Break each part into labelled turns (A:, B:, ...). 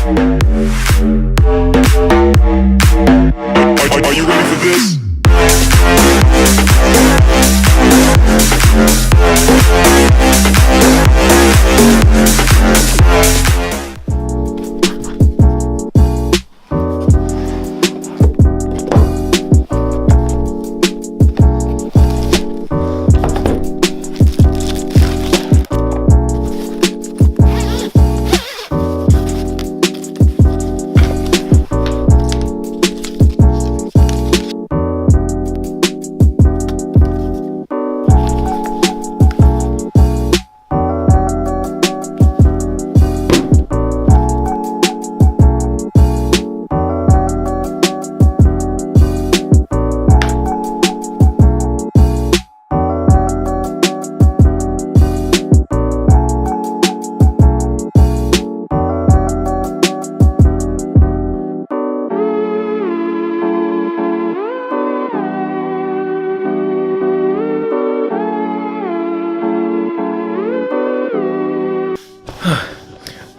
A: Are you ready for this?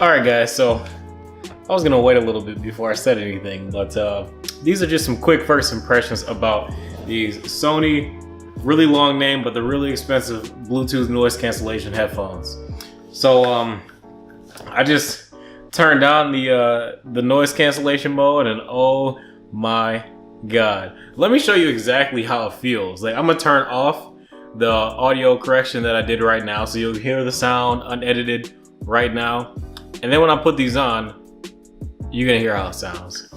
B: Alright guys, so I was gonna wait a little bit before I said anything, but these are just some quick first impressions about these Sony, really long name, but they're really expensive Bluetooth noise cancellation headphones. So I just turned on the noise cancellation mode, and oh my god. Let me show you exactly how it feels. Like, I'm gonna turn off the audio correction that I did right now, so you'll hear the sound unedited right now. And then when I put these on, you're gonna hear how it sounds.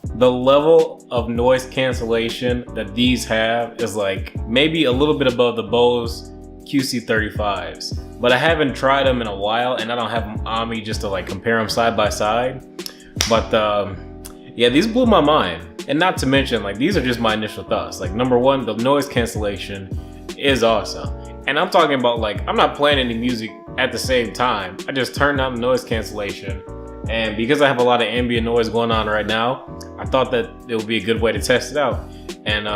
B: The level of noise cancellation that these have is like maybe a little bit above the Bose QC35s, but I haven't tried them in a while and I don't have them on me just to like compare them side by side. But yeah, these blew my mind. And not to mention, like, these are just my initial thoughts. Like, number one, the noise cancellation is awesome. And I'm talking about, like, I'm not playing any music at the same time. I just turned on the noise cancellation. And because I have a lot of ambient noise going on right now, I thought that it would be a good way to test it out. And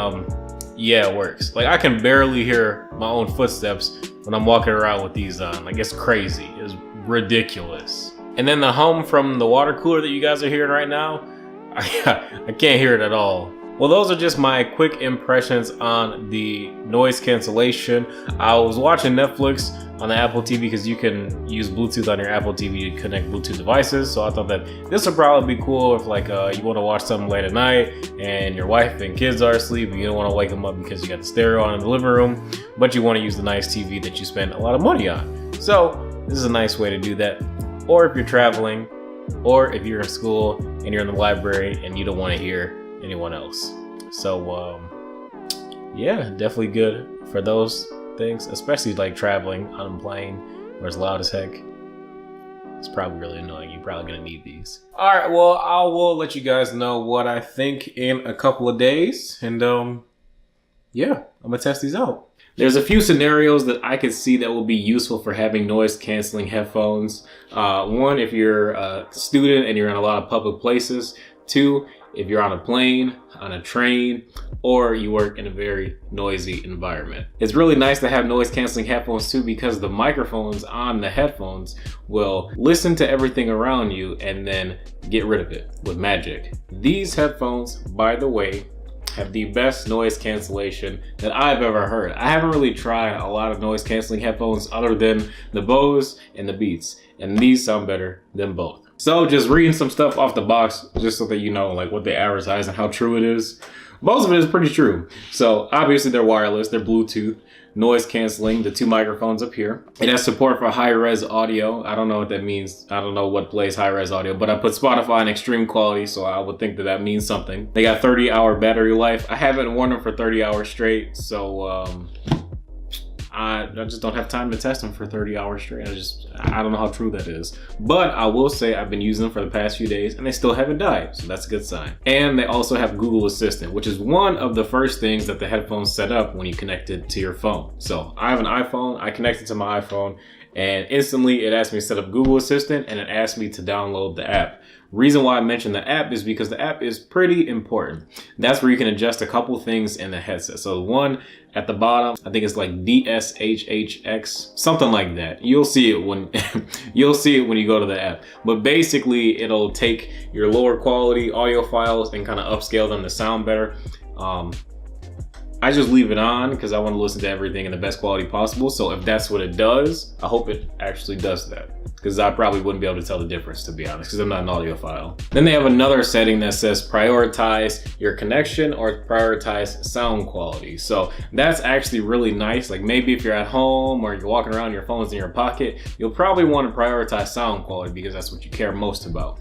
B: yeah, it works. Like, I can barely hear my own footsteps when I'm walking around with these on. Like, it's crazy. It's ridiculous. And then the hum from the water cooler that you guys are hearing right now, I can't hear it at all. Well, those are just my quick impressions on the noise cancellation. I was watching Netflix on the Apple TV because you can use Bluetooth on your Apple TV to connect Bluetooth devices. So I thought that this would probably be cool if like you want to watch something late at night and your wife and kids are asleep and you don't want to wake them up because you got the stereo on in the living room, but you want to use the nice TV that you spend a lot of money on. So this is a nice way to do that. Or if you're traveling, or if you're in school and you're in the library and you don't want to hear anyone else. So yeah, definitely good for those things, especially like traveling on a plane where it's loud as heck. It's probably really annoying. You're probably gonna need these. All right, well, I will let you guys know what I think in a couple of days, and yeah, I'm gonna test these out. There's a few scenarios that I could see that will be useful for having noise canceling headphones. One, if you're a student and you're in a lot of public places. Two, if you're on a plane, on a train, or you work in a very noisy environment. It's really nice to have noise canceling headphones too, because the microphones on the headphones will listen to everything around you and then get rid of it with magic. These headphones, by the way, have the best noise cancellation that I've ever heard. I haven't really tried a lot of noise canceling headphones other than the Bose and the Beats, and these sound better than both. So just reading some stuff off the box, just so that you know like what they advertise and how true it is. Most of it is pretty true. So obviously they're wireless, they're Bluetooth, noise canceling, the two microphones up here. It has support for high-res audio. I don't know what that means. I don't know what plays high-res audio, but I put Spotify in extreme quality, so I would think that that means something. They got 30-hour battery life. I haven't worn them for 30 hours straight, so I just don't have time to test them for 30 hours straight. I don't know how true that is. But I will say I've been using them for the past few days and they still haven't died, so that's a good sign. And they also have Google Assistant, which is one of the first things that the headphones set up when you connect it to your phone. So I have an iPhone, I connect it to my iPhone, and instantly it asked me to set up Google Assistant and it asked me to download the app. Reason why I mentioned the app is because the app is pretty important. That's where you can adjust a couple things in the headset. So one at the bottom, I think it's like DSHHX, something like that. You'll see it when you'll see it when you go to the app. But basically, it'll take your lower quality audio files and kind of upscale them to sound better. I just leave it on because I want to listen to everything in the best quality possible. So if that's what it does, I hope it actually does that, because I probably wouldn't be able to tell the difference, to be honest, because I'm not an audiophile. Then they have another setting that says prioritize your connection or prioritize sound quality. So that's actually really nice. Like maybe if you're at home or you're walking around, your phone's in your pocket, you'll probably want to prioritize sound quality because that's what you care most about.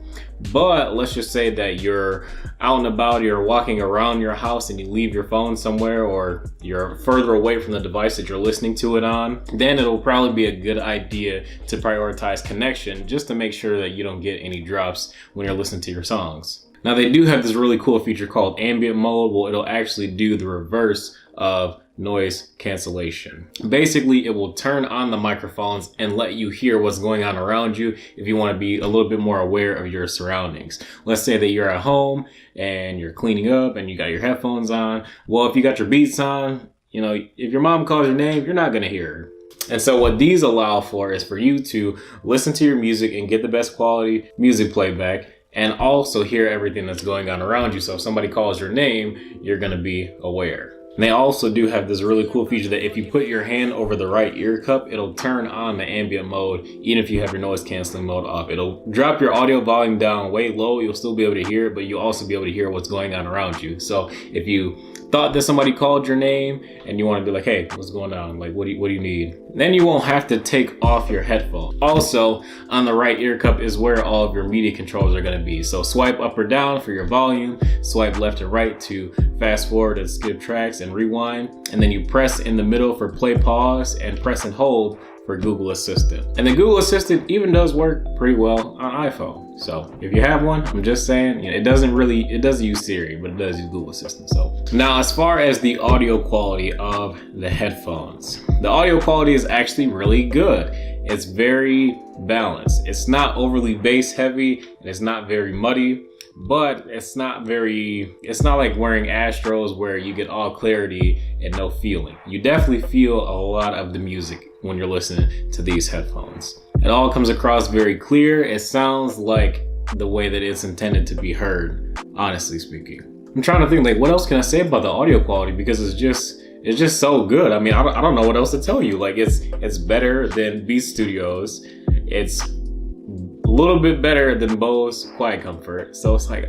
B: But let's just say that you're out and about, you're walking around your house and you leave your phone somewhere, or you're further away from the device that you're listening to it on, then it'll probably be a good idea to prioritize connection just to make sure that you don't get any drops when you're listening to your songs. Now they do have this really cool feature called ambient mode. Well, it'll actually do the reverse of noise cancellation. Basically, it will turn on the microphones and let you hear what's going on around you if you want to be a little bit more aware of your surroundings. Let's say that you're at home and you're cleaning up and you got your headphones on. Well, if you got your Beats on, you know, if your mom calls your name, you're not going to hear her. And so what these allow for is for you to listen to your music and get the best quality music playback, and also hear everything that's going on around you. So if somebody calls your name, you're going to be aware. And they also do have this really cool feature that if you put your hand over the right ear cup, it'll turn on the ambient mode, even if you have your noise canceling mode off. It'll drop your audio volume down way low. You'll still be able to hear it, but you'll also be able to hear what's going on around you. So if you thought that somebody called your name and you want to be like, hey, what's going on? Like, what do you need? Then you won't have to take off your headphone. Also, on the right ear cup is where all of your media controls are going to be. So swipe up or down for your volume, swipe left and right to fast forward and skip tracks and rewind. And then you press in the middle for play, pause, and press and hold for Google Assistant. And the Google Assistant even does work pretty well on iPhone. So if you have one, I'm just saying, you know, it doesn't use Siri, but it does use Google Assistant. So now, as far as the audio quality of the headphones, the audio quality is actually really good. It's very balanced. It's not overly bass heavy and it's not very muddy, but it's not like wearing Astros where you get all clarity and no feeling. You definitely feel a lot of the music when you're listening to these headphones. It all comes across very clear. It sounds like the way that it's intended to be heard, honestly speaking. I'm trying to think, like, what else can I say about the audio quality, because it's just so good. I mean, I don't know what else to tell you. Like, it's better than Beat Studios. It's a little bit better than Bose Quiet Comfort. So it's like,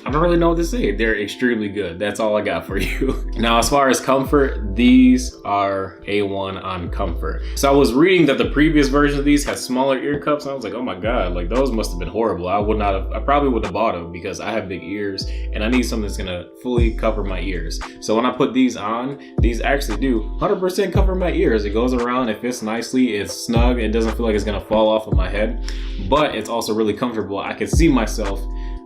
B: I don't really know what to say. They're extremely good. That's all I got for you. Now, as far as comfort, these are A1 on comfort. So I was reading that the previous version of these had smaller ear cups, and I was like, oh my God, like those must have been horrible. I probably would have bought them because I have big ears and I need something that's gonna fully cover my ears. So when I put these on, these actually do 100% cover my ears. It goes around, it fits nicely, it's snug, it doesn't feel like it's gonna fall off of my head, but it's also really comfortable. I can see myself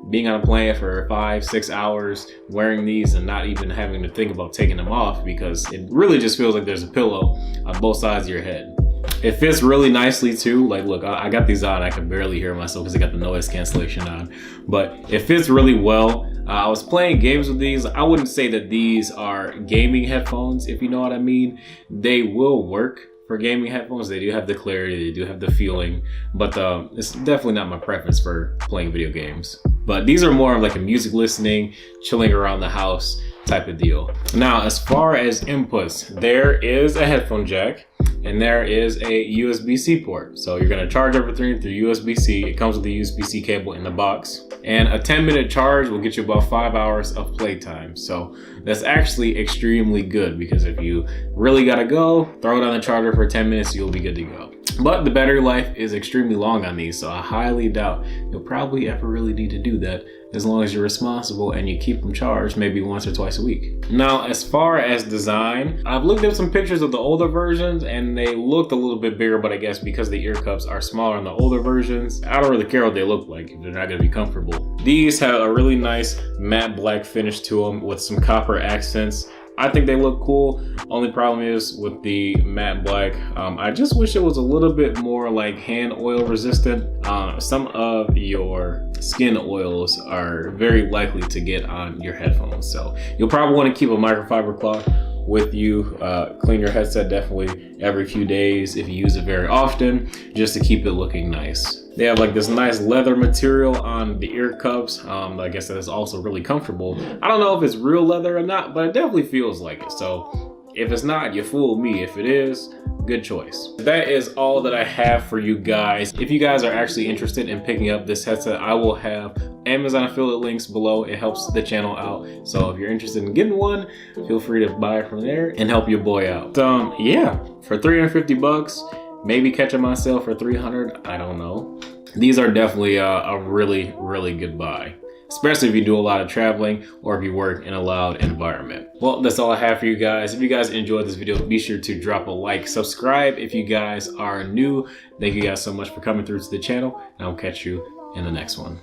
B: being on a plane for 5-6 hours wearing these and not even having to think about taking them off, because it really just feels like there's a pillow on both sides of your head. It fits really nicely too. Like, look, I got these on, I can barely hear myself because I got the noise cancellation on, but it fits really well. I was playing games with these. I wouldn't say that these are gaming headphones, if you know what I mean. They will work for gaming headphones. They do have the clarity, they do have the feeling, but it's definitely not my preference for playing video games. But these are more of like a music listening, chilling around the house type of deal. Now, as far as inputs, there is a headphone jack and there is a USB-C port. So you're gonna charge everything through USB-C. It comes with a USB-C cable in the box. And a 10-minute charge will get you about 5 hours of playtime. So that's actually extremely good, because if you really gotta go, throw it on the charger for 10 minutes, you'll be good to go. But the battery life is extremely long on these, so I highly doubt you'll probably ever really need to do that, as long as you're responsible and you keep them charged maybe once or twice a week. Now, as far as design, I've looked at some pictures of the older versions and they looked a little bit bigger, but I guess because the ear cups are smaller in the older versions, I don't really care what they look like if they're not gonna be comfortable. These have a really nice matte black finish to them with some copper accents I think they look cool. Only problem is with the matte black, I just wish it was a little bit more like hand oil resistant. Some of your skin oils are very likely to get on your headphones, so you'll probably want to keep a microfiber cloth with you. Clean your headset definitely every few days if you use it very often, just to keep it looking nice. They have like this nice leather material on the ear cups. I guess that is also really comfortable. I don't know if it's real leather or not, but it definitely feels like it. So if it's not, you fooled me. If it is, good choice. That is all that I have for you guys. If you guys are actually interested in picking up this headset, I will have Amazon affiliate links below. It helps the channel out. So if you're interested in getting one, feel free to buy it from there and help your boy out. Yeah, for 350 bucks, maybe catch them on sale for 300, I don't know. These are definitely a really, really good buy, especially if you do a lot of traveling or if you work in a loud environment. Well, that's all I have for you guys. If you guys enjoyed this video, be sure to drop a like, subscribe if you guys are new. Thank you guys so much for coming through to the channel, and I'll catch you in the next one.